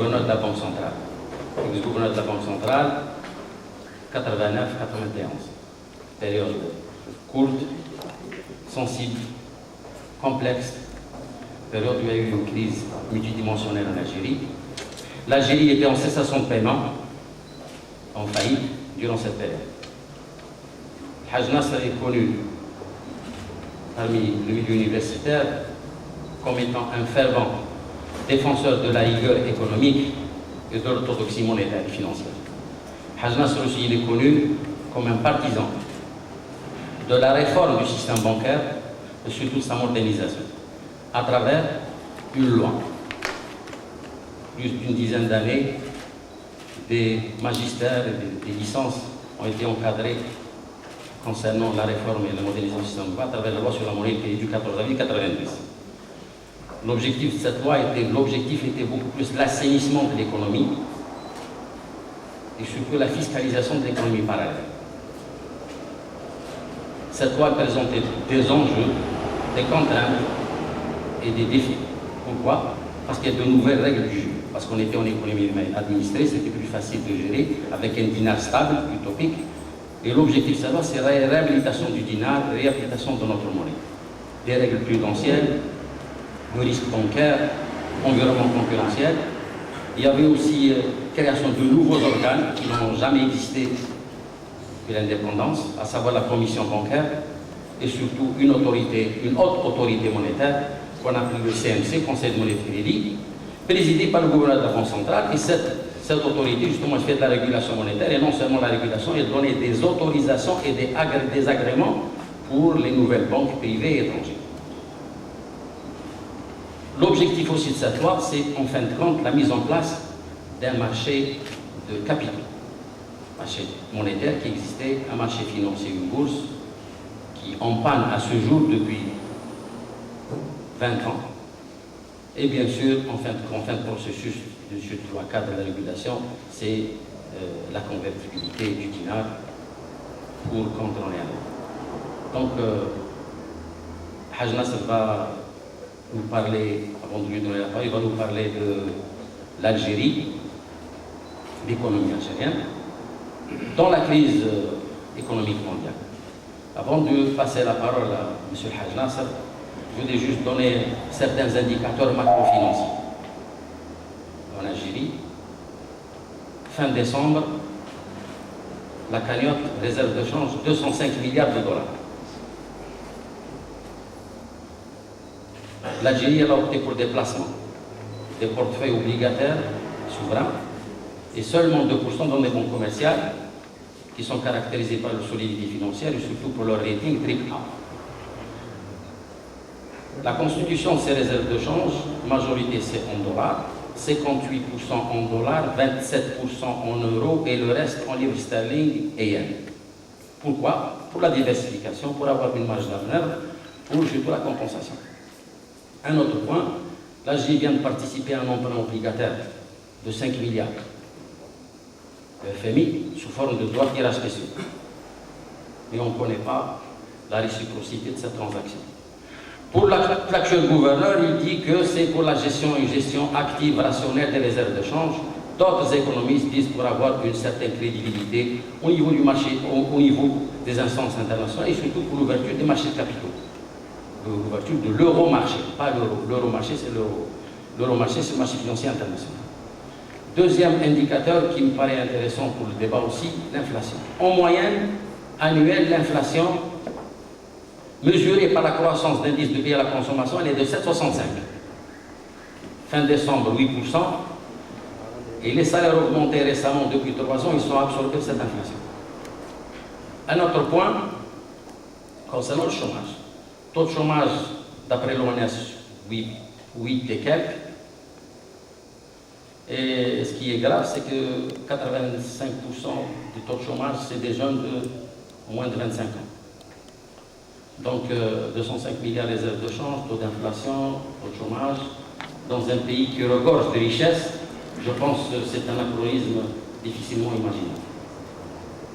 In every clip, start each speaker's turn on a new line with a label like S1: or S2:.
S1: ex-gouverneur de la Banque centrale. Ex-gouverneur de la Banque centrale, 89-91. Période courte, sensible, complexe, période où il y a eu une crise multidimensionnelle en Algérie. L'Algérie était en cessation de paiement, en faillite, durant cette période. Haj Nasser est connu parmi le milieu universitaire comme étant un fervent défenseur de la rigueur économique et de l'orthodoxie monétaire et financière. Haj Nasser aussi il est connu comme un partisan de la réforme du système bancaire et surtout de sa modernisation à travers une loi. Plus d'une dizaine d'années, des magistères et des licences ont été encadrées concernant la réforme et la modernisation du système bancaire à travers la loi sur la monnaie du 14 avril 1990. L'objectif de cette loi était beaucoup plus l'assainissement de l'économie et surtout la fiscalisation de l'économie parallèle. Cette loi présentait des enjeux, des contraintes et des défis. Pourquoi? Parce qu'il y a de nouvelles règles du jeu. Parce qu'on était en économie administrée, c'était plus facile de gérer avec un dinar stable, utopique. Et l'objectif de cette loi, c'est la réhabilitation du dinar, la réhabilitation de notre monnaie. Des règles prudentielles, le risque bancaire, environnement concurrentiel. Il y avait aussi création de nouveaux organes qui n'ont jamais existé depuis l'indépendance, à savoir la commission bancaire et surtout une haute autorité monétaire qu'on appelle le CMC, Conseil de monnaie de crédit, présidé par le gouverneur de la Banque centrale. Et cette autorité, justement, fait de la régulation monétaire et non seulement la régulation, elle donnait des autorisations et des agréments pour les nouvelles banques privées et étrangères. L'objectif aussi de cette loi, c'est en fin de compte la mise en place d'un marché de capitaux, marché monétaire qui existait, un marché financier, une bourse, qui en panne à ce jour depuis 20 ans. Et bien sûr, en fin de processus de loi cadre de la régulation, c'est la convertibilité du dinar pour contrôler un autre. Donc, Haj Nasser va nous parler, avant de lui donner la parole, il va nous parler de l'Algérie, l'économie algérienne, dans la crise économique mondiale. Avant de passer la parole à M. Haj Nasser, je voulais juste donner certains indicateurs macrofinanciers. En Algérie, fin décembre, la cagnotte réserve de change 205 milliards de dollars. L'Algérie a opté pour des placements, des portefeuilles obligataires souverains et seulement 2% dans les banques commerciales qui sont caractérisées par leur solidité financière et surtout pour leur rating AAA. La constitution de ces réserves de change, majorité c'est en dollars, 58% en dollars, 27% en euros et le reste en livres sterling et yen. Pourquoi? Pour la diversification, pour avoir une marge d'manœuvre, pour surtout la compensation. Un autre point, l'Algérie vient de participer à un emprunt obligataire de 5 milliards. Le FMI, sous forme de droits de tirage spéciaux. Mais on ne connaît pas la réciprocité de cette transaction. Pour l'actuel gouverneur, il dit que c'est pour la une gestion active, rationnelle des réserves de change. D'autres économistes disent pour avoir une certaine crédibilité au niveau du marché, au niveau des instances internationales et surtout pour l'ouverture des marchés de capitaux. L'ouverture de l'euro-marché, pas l'euro. L'euro-marché, c'est l'euro. L'euro-marché, c'est le marché financier international. Deuxième indicateur qui me paraît intéressant pour le débat aussi, l'inflation. En moyenne annuelle, l'inflation mesurée par la croissance d'indice de prix à la consommation, elle est de 7,65. Fin décembre, 8%. Et les salaires augmentés récemment depuis 3 ans, ils sont absorbés de cette inflation. Un autre point, concernant le chômage. Taux de chômage, d'après l'ONS, 8 et quelques. Et ce qui est grave, c'est que 85% du taux de chômage, c'est des jeunes de moins de 25 ans. Donc, 205 milliards de réserves de change, taux d'inflation, taux de chômage, dans un pays qui regorge de richesses, je pense que c'est un anachronisme difficilement imaginable.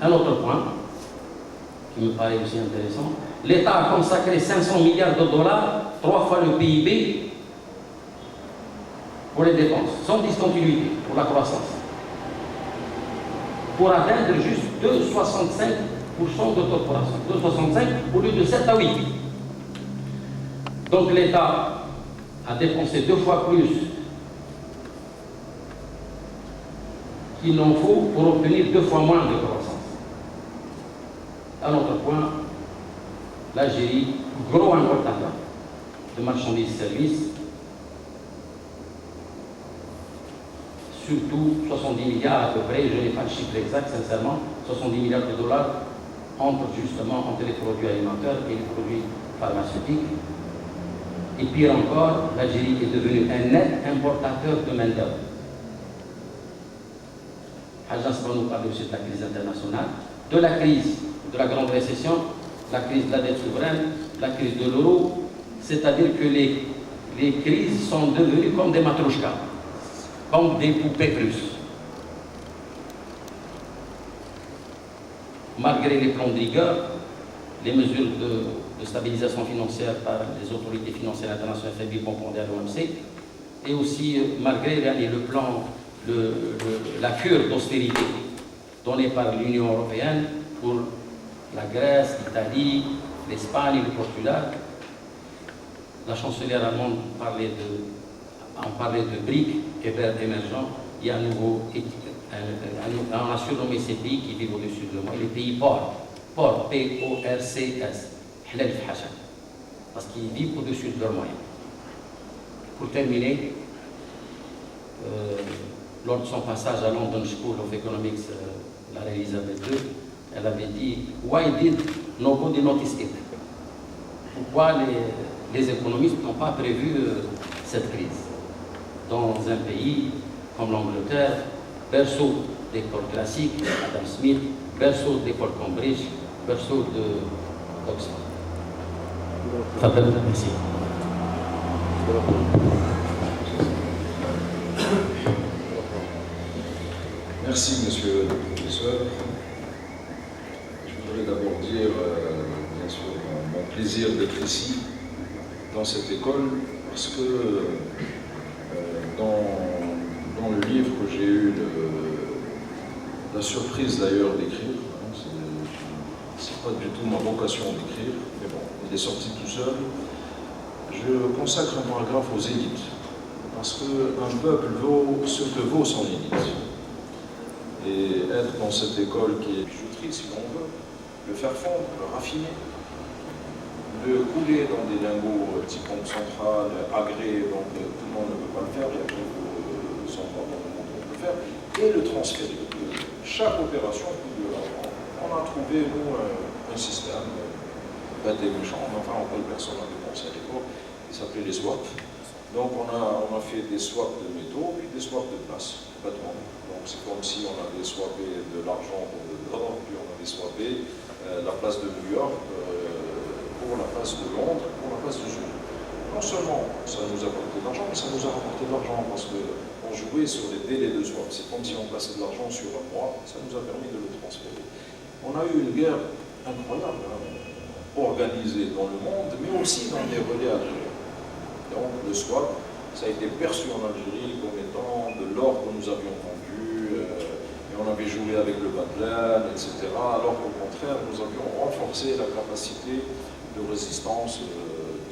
S1: Un autre point, qui me paraît aussi intéressant, l'État a consacré 500 milliards de dollars, 3 fois le PIB, pour les dépenses, sans discontinuité, pour la croissance, pour atteindre juste 2,65% de taux de croissance. 2,65 au lieu de 7 à 8. Donc l'État a dépensé 2 fois plus qu'il n'en faut pour obtenir 2 fois moins de croissance. Un autre point, l'Algérie, gros importateur de marchandises et services, surtout 70 milliards à peu près, je n'ai pas le chiffre exact sincèrement, 70 milliards de dollars entre les produits alimentaires et les produits pharmaceutiques. Et pire encore, l'Algérie est devenue un net importateur de main-d'œuvre. Agence va nous parler aussi de la crise internationale, de la crise de la grande récession, la crise de la dette souveraine, la crise de l'euro, c'est-à-dire que les crises sont devenues comme des matrouchkas, comme des poupées russes. Malgré les plans de rigueur, les mesures de stabilisation financière par les autorités financières internationales établies à l'OMC, et aussi malgré le plan, la cure d'austérité donnée par l'Union européenne pour la Grèce, l'Italie, l'Espagne, le Portugal. La chancelière allemande parlait de BRIC, émergents. Il y a à nouveau, on a surnommé ces pays qui vivent au-dessus de moi, les pays pauvres, P-O-R-C-S, parce qu'ils vivent au-dessus de leurs moyens. Pour terminer, lors de son passage à London School of Economics, la reine Elisabeth II, elle avait dit « Why did nobody notice it ?» Pourquoi les économistes n'ont pas prévu cette crise dans un pays comme l'Angleterre, berceau d'école classique, Adam Smith, berceau d'école Cambridge, berceau d'Oxford. Merci.
S2: Merci, monsieur le professeur. Je voudrais d'abord dire, bien sûr, mon plaisir d'être ici, dans cette école, parce que dans le livre que j'ai eu la surprise d'ailleurs d'écrire, c'est pas du tout ma vocation d'écrire, mais bon, il est sorti tout seul, je consacre un paragraphe aux élites, parce qu'un peuple vaut ce que vaut son élite. Et être dans cette école qui est bijouterie, si l'on veut, le faire fondre, le raffiner, le couler dans des lingots type pompe centrale, agré, donc tout le monde ne peut pas le faire, il y a quelques endroits dans le monde où on peut le faire, et le transférer. Chaque opération coûte de l'argent. On a trouvé, nous, un système, bête et méchant, enfin, on peut personne à dépenser à l'époque, il s'appelait les swaps. Donc on a fait des swaps de métaux, puis des swaps de place, complètement. Donc c'est comme si on avait swappé de l'argent pour de l'or, puis on avait swappé la place de New York pour la place de Londres, pour la place de Zurich. Non seulement ça nous a apporté de l'argent, mais ça nous a rapporté de l'argent parce qu'on jouait sur les délais de swap. C'est comme si on plaçait de l'argent sur un mois, ça nous a permis de le transférer. On a eu une guerre incroyable, organisée dans le monde, mais aussi dans des relais algériens. Donc le swap, ça a été perçu en Algérie comme étant de l'or que nous avions vendu, et on avait joué avec le Badlan, etc. Alors qu'au contraire, nous avions renforcé la capacité de résistance,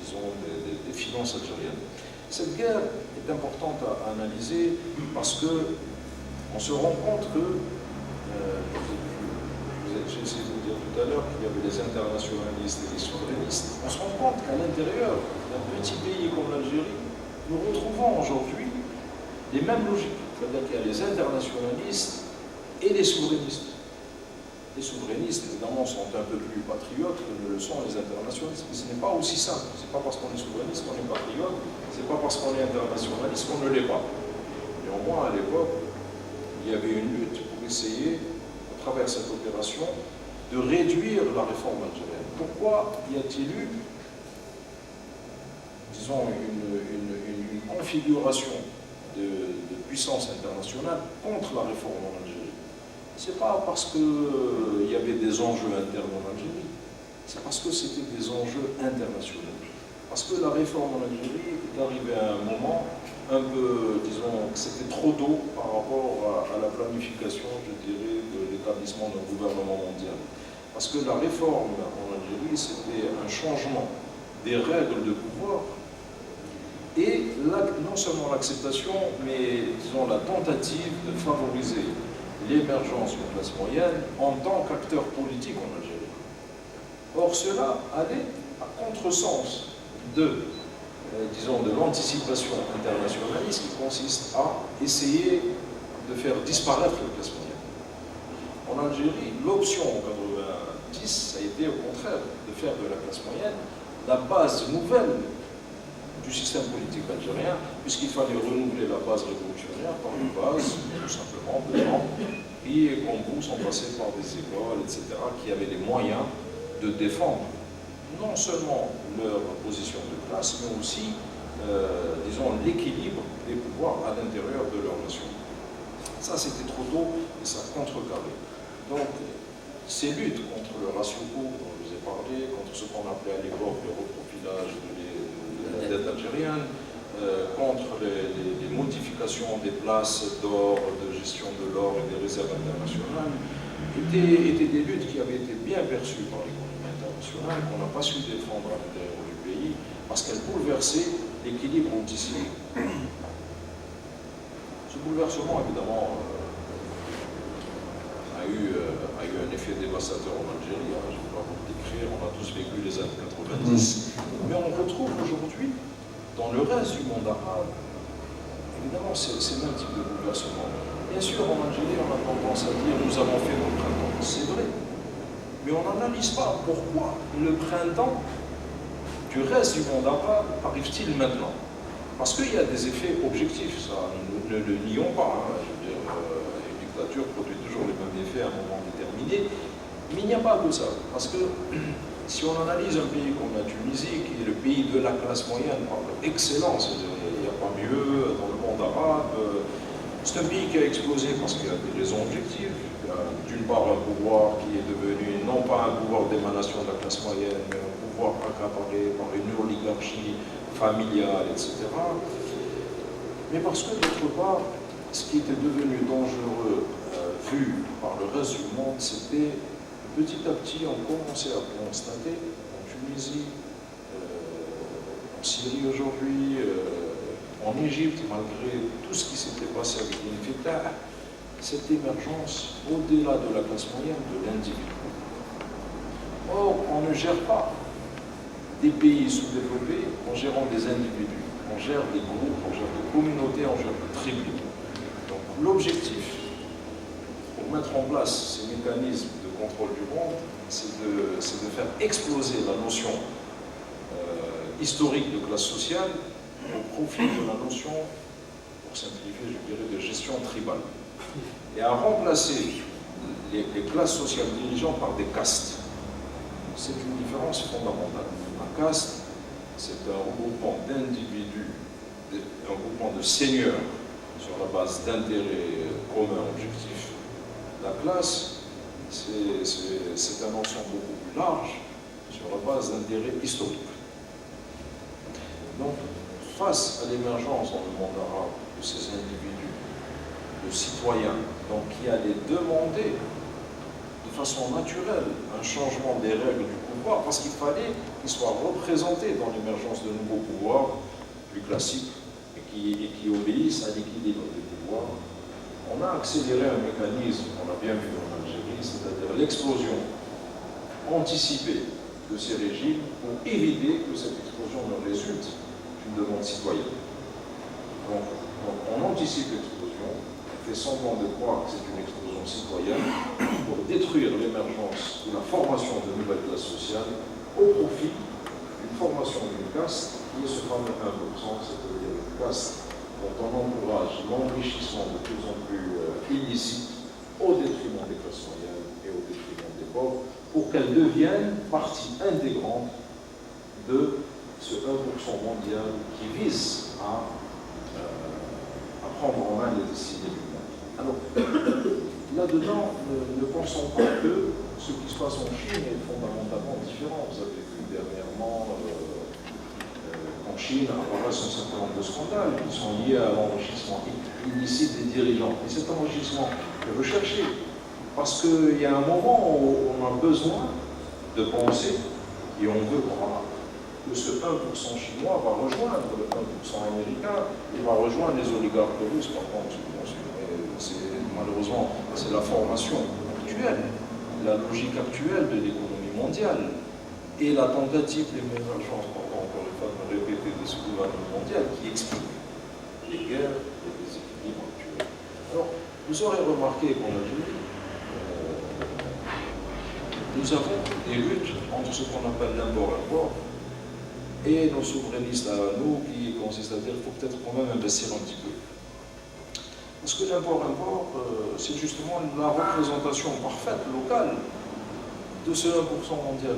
S2: disons, des finances algériennes. Cette guerre est importante à analyser parce qu'on se rend compte que, j'ai essayé de vous dire tout à l'heure qu'il y avait les internationalistes et les souverainistes, on se rend compte qu'à l'intérieur d'un petit pays comme l'Algérie, nous retrouvons aujourd'hui les mêmes logiques. C'est-à-dire qu'il y a les internationalistes et les souverainistes. Les souverainistes, évidemment, sont un peu plus patriotes que ne le sont les internationalistes, mais ce n'est pas aussi simple. Ce n'est pas parce qu'on est souverainiste qu'on est patriote, ce n'est pas parce qu'on est internationaliste qu'on ne l'est pas. Néanmoins, à l'époque, il y avait une lutte pour essayer, à travers cette opération, de réduire la réforme algérienne. Pourquoi y a-t-il eu, disons, une configuration de puissance internationale contre la réforme en Algérie? Ce n'est pas parce qu'il y avait des enjeux internes en Algérie, c'est parce que c'était des enjeux internationaux. Parce que la réforme en Algérie est arrivée à un moment un peu, disons, que c'était trop tôt par rapport à la planification, je dirais, de l'établissement d'un gouvernement mondial. Parce que la réforme en Algérie, c'était un changement des règles de pouvoir et non seulement l'acceptation, mais disons la tentative de favoriser l'émergence d'une classe moyenne en tant qu'acteur politique en Algérie. Or, cela allait à contresens disons, de l'anticipation internationaliste qui consiste à essayer de faire disparaître la classe moyenne. En Algérie, l'option en 90, ça a été au contraire de faire de la classe moyenne la base nouvelle du système politique algérien, puisqu'il fallait renouveler la base révolutionnaire par une base, tout simplement, de gens qui, comme vous, sont passés par des écoles, etc., qui avaient les moyens de défendre non seulement leur position de classe, mais aussi, disons, l'équilibre des pouvoirs à l'intérieur de leur nation. Ça, c'était trop tôt et ça contrecarré. Donc, ces luttes contre le ratio court dont je vous ai parlé, contre ce qu'on appelait à l'époque le reprofilage de la dette algérienne, contre les modifications des places d'or, de gestion de l'or et des réserves internationales, étaient des luttes qui avaient été bien perçues par l'économie internationale, qu'on n'a pas su défendre à l'intérieur du pays, parce qu'elles bouleversaient l'équilibre anticipé. Ce bouleversement, évidemment, a eu un effet dévastateur en Algérie. Je ne vais pas vous le décrire, on a tous vécu les années 90. Mais on retrouve aujourd'hui, dans le reste du monde arabe, évidemment, c'est le même type de bouleversement. Bien sûr, en Algérie, on a tendance à dire nous avons fait notre printemps. C'est vrai. Mais on n'analyse pas pourquoi le printemps du reste du monde arabe arrive-t-il maintenant. Parce qu'il y a des effets objectifs, ça, ne le nions pas. Je veux dire, une dictature produit toujours les mêmes effets à un moment déterminé. Mais il n'y a pas que ça. Parce que si on analyse un pays comme la Tunisie, qui est le pays de la classe moyenne par excellence, il n'y a pas mieux dans le monde arabe. C'est un pays qui a explosé parce qu'il y a des raisons objectives. D'une part, un pouvoir qui est devenu non pas un pouvoir d'émanation de la classe moyenne, mais un pouvoir accaparé par une oligarchie familiale, etc. Mais parce que, d'autre part, ce qui était devenu dangereux, vu par le reste du monde, c'était petit à petit, on commençait à constater en Tunisie, en Syrie aujourd'hui, en Égypte, malgré tout ce qui s'était passé avec l'Infitah, cette émergence au-delà de la classe moyenne de l'individu. Or, on ne gère pas des pays sous-développés en gérant des individus. On gère des groupes, on gère des communautés, on gère des tribus. Donc l'objectif, pour mettre en place ces mécanismes de contrôle du monde, c'est de faire exploser la notion historique de classe sociale au profit de la notion, pour simplifier, je dirais, de gestion tribale. Et à remplacer les classes sociales dirigeantes par des castes. C'est une différence fondamentale. Un caste, c'est un regroupement d'individus, un regroupement de seigneurs sur la base d'intérêts communs objectifs. La classe, c'est un ensemble beaucoup plus large sur la base d'intérêts historiques. Donc, face à l'émergence dans le monde arabe de ces individus, de citoyens, donc qui allaient demander de façon naturelle un changement des règles du pouvoir, parce qu'il fallait qu'ils soient représentés dans l'émergence de nouveaux pouvoirs plus classiques et qui obéissent à l'équilibre des pouvoirs. On a accéléré un mécanisme qu'on a bien vu en Algérie, c'est-à-dire l'explosion anticipée de ces régimes pour éviter que cette explosion ne résulte d'une demande citoyenne. Donc on anticipe l'explosion, on fait semblant de croire que c'est une explosion citoyenne pour détruire l'émergence ou la formation de nouvelles classes sociales au profit d'une formation d'une caste qui est ce fameux 1%, c'est-à-dire une caste dont on encourage l'enrichissement de plus en plus illicite au détriment des classes moyennes et au détriment des pauvres, pour qu'elles deviennent partie intégrante de ce 1% mondial qui vise à prendre en main les destinées du monde. Alors, là-dedans, ne pensons pas que ce qui se passe en Chine est fondamentalement différent. Vous avez vu dernièrement En Chine apparaissent un certain nombre de scandales qui sont liés à l'enrichissement illicite des dirigeants. Et cet enrichissement est recherché parce qu'il y a un moment où on a besoin de penser et on veut croire que ce 1% chinois va rejoindre le 1% américain, il va rejoindre les oligarques russes, par contre. Malheureusement, c'est la formation actuelle, la logique actuelle de l'économie mondiale et la tentative d'émergence, encore une fois, de me répéter, de ce gouvernement mondial qui explique les guerres et les déséquilibres actuels. Alors, vous aurez remarqué qu'en Algérie, nous avons des luttes entre ce qu'on appelle l'import-import et nos souverainistes à nous qui consistent à dire qu'il faut peut-être quand même investir un petit peu. Parce que l'import-import, c'est justement la représentation parfaite, locale, de ce 1% mondial.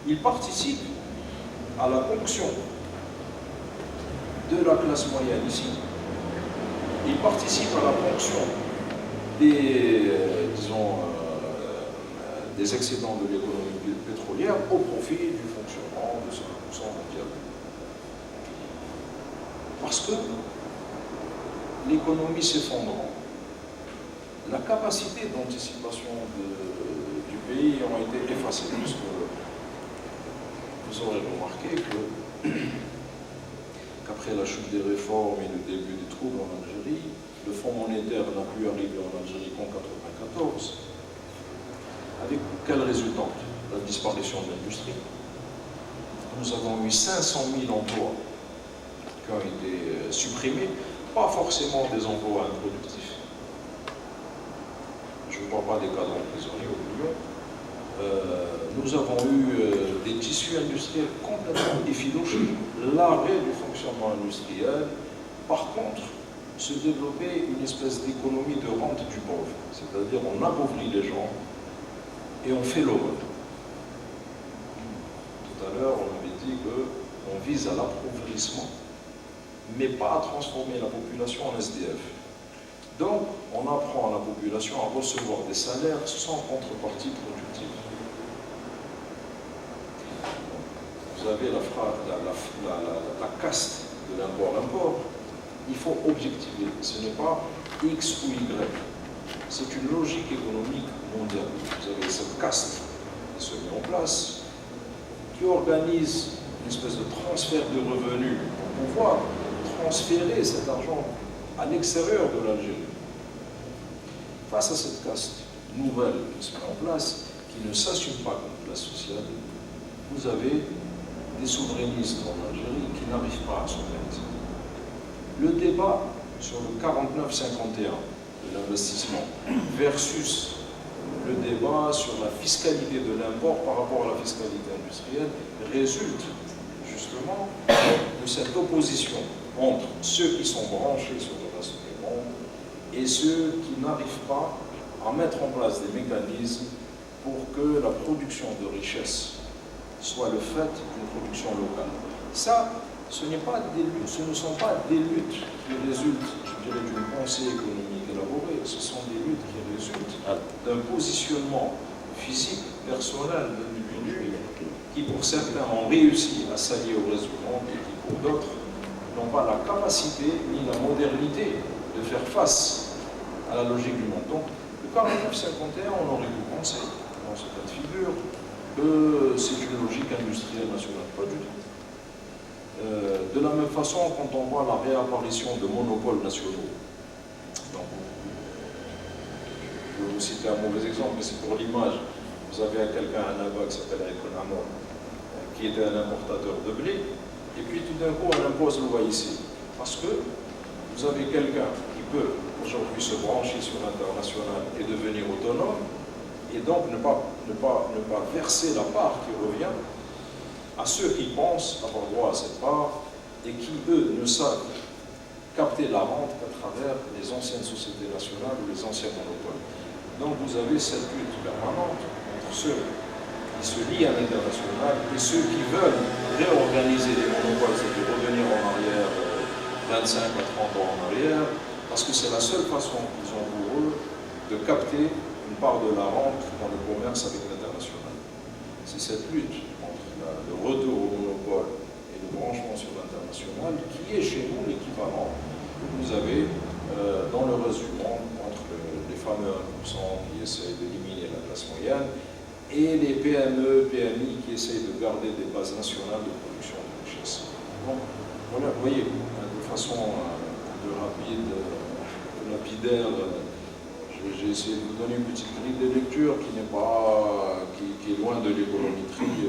S2: Il participe à la ponction de la classe moyenne ici. Il participe à la ponction des, des excédents de l'économie pétrolière au profit du fonctionnement de ce 1% mondial. Parce que l'économie s'effondrant, la capacité d'anticipation du pays a été effacée. Puisque vous aurez remarqué qu'après la chute des réformes et le début des troubles en Algérie, le Fonds monétaire n'a pu arriver en Algérie qu'en 1994. Avec quel résultat? La disparition de l'industrie. Nous avons eu 500 000 emplois qui ont été supprimés, pas forcément des emplois improductifs. Je ne parle pas des cadres prisonniers au milieu. Nous avons eu des tissus industriels complètement effilochés, l'arrêt du fonctionnement industriel. Par contre, se développer une espèce d'économie de rente du pauvre, c'est-à-dire on appauvrit les gens et on fait l'horreur. Tout à l'heure, on avait dit qu'on vise à l'appauvrissement, mais pas à transformer la population en SDF. Donc, on apprend à la population à recevoir des salaires sans contrepartie productive. Vous avez la caste de l'import-import. Il faut objectiver. Ce n'est pas X ou Y. C'est une logique économique mondiale. Vous avez cette caste qui se met en place, qui organise une espèce de transfert de revenus pour pouvoir transférer cet argent à l'extérieur de l'Algérie. Face à cette caste nouvelle qui se met en place, qui ne s'assume pas comme classe sociale, vous avez des souverainistes en Algérie qui n'arrivent pas à s'organiser. Le débat sur le 49-51 de l'investissement versus le débat sur la fiscalité de l'import par rapport à la fiscalité industrielle résulte justement de cette opposition entre ceux qui sont branchés sur le reste du monde et ceux qui n'arrivent pas à mettre en place des mécanismes pour que la production de richesse soit le fait d'une production locale. Ça, ce ne sont pas des luttes qui résultent, je dirais, d'une pensée économique élaborée, ce sont des luttes qui résultent d'un positionnement physique, personnel de l'individu, qui pour certains ont réussi à s'allier au reste du monde et qui pour d'autres n'ont pas la capacité ni la modernité de faire face à la logique du monde. Donc, le 49-51, on aurait pu penser, dans ce cas de figure, que c'est une logique industrielle nationale. Pas du tout. De la même façon, quand on voit la réapparition de monopoles nationaux, donc, je vais vous citer un mauvais exemple, mais c'est pour l'image. Vous avez quelqu'un là-bas qui s'appelle Econamo, qui était un importateur de blé, et puis tout d'un coup, on impose l'OAIC. Parce que vous avez quelqu'un qui peut aujourd'hui se brancher sur l'international et devenir autonome, et donc ne pas verser la part qui revient à ceux qui pensent avoir droit à cette part et qui, eux, ne savent capter la rente qu'à travers les anciennes sociétés nationales ou les anciens monopoles. Donc vous avez cette lutte permanente entre ceux qui se lient à l'international et ceux qui veulent réorganiser les monopoles, c'est-à-dire revenir en arrière 25 à 30 ans en arrière, parce que c'est la seule façon qu'ils ont pour eux de capter une part de la rente dans le commerce avec l'international. C'est cette lutte entre le retour au monopole et et le branchement sur l'international, qui est chez nous l'équivalent que vous avez dans le reste du monde entre les fameux 1% qui essayent d'éliminer la classe moyenne et les PME, PMI qui essayent de garder des bases nationales de production de richesse. Donc, voilà, vous voyez, de façon un peu rapide, lapidaire, j'ai essayé de vous donner une petite grille de lecture qui n'est pas, qui est loin de l'économétrie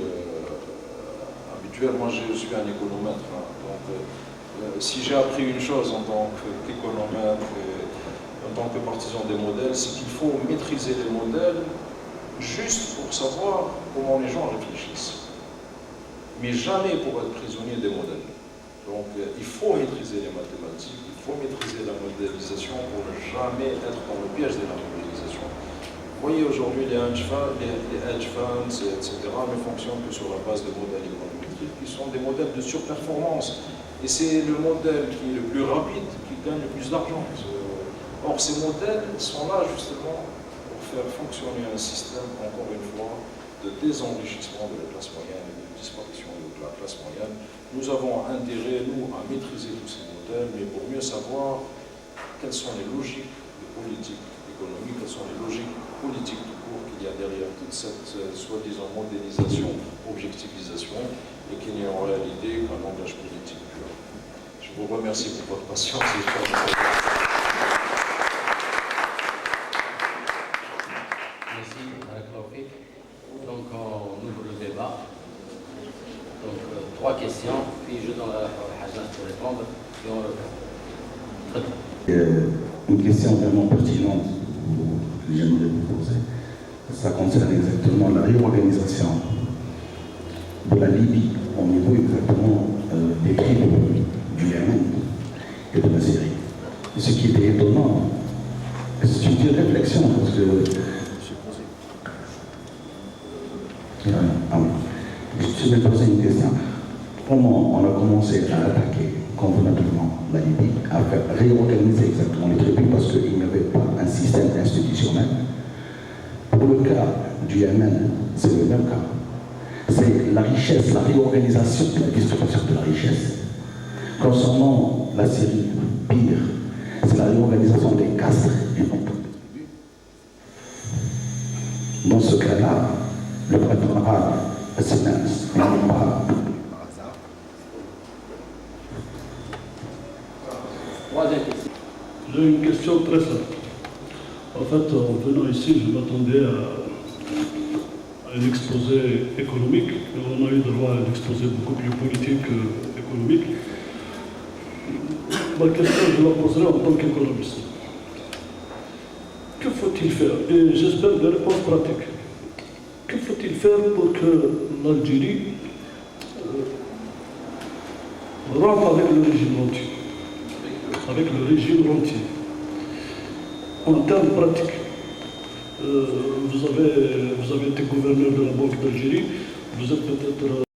S2: habituelle. Moi, je suis un économètre, hein, donc si j'ai appris une chose en tant qu'économètre et en tant que partisan des modèles, c'est qu'il faut maîtriser les modèles juste pour savoir comment les gens réfléchissent, mais jamais pour être prisonnier des modèles. Donc il faut maîtriser les mathématiques, il faut maîtriser la modélisation pour ne jamais être dans le piège de la modélisation. Vous voyez aujourd'hui les hedge funds, etc., ne fonctionnent que sur la base de modèles économétriques qui sont des modèles de surperformance. Et c'est le modèle qui est le plus rapide qui gagne le plus d'argent. Or ces modèles sont là justement faire fonctionner un système, encore une fois, de désenrichissement de la classe moyenne et de disparition de la classe moyenne. Nous avons intérêt, nous, à maîtriser tous ces modèles, mais pour mieux savoir quelles sont les logiques de politique économique, quelles sont les logiques politiques du cours qu'il y a derrière toute cette soi-disant modélisation, objectivisation, et qu'il n'y a en réalité qu'un langage politique pur. Je vous remercie pour votre patience.
S1: Donc on ouvre le débat. Donc 3 questions, puis je donne à Hajjaj pour répondre, et on répond.
S3: Une question vraiment pertinente que j'aimerais vous poser. Ça concerne exactement la réorganisation de la Libye au niveau exactement des prix du Yémen et de la Syrie. Et ce qui était étonnant, c'est une petite réflexion parce que je me posais une question. Comment on a commencé à attaquer convenablement la Libye, à faire réorganiser exactement les tribus parce qu'il n'y avait pas un système institutionnel. Pour le cas du Yémen, c'est le même cas. C'est la richesse, la réorganisation, la distribution de la richesse. Concernant la Syrie, pire, c'est la réorganisation des castes et non pas des tribus. Dans ce cas-là, le printemps arabe, c'est pas par hasard.
S4: J'ai une question très simple. En fait, en venant ici, je m'attendais à un exposé économique, et on a eu droit à un exposé beaucoup plus politique économique. Ma question, je la poserai en tant qu'économiste. Que faut-il faire? Et j'espère des réponses pratiques. Que faut-il faire pour que l'Algérie rentre avec le régime rentier? Avec le régime rentier. En termes pratiques, vous avez été gouverneur de la Banque d'Algérie, vous êtes peut-être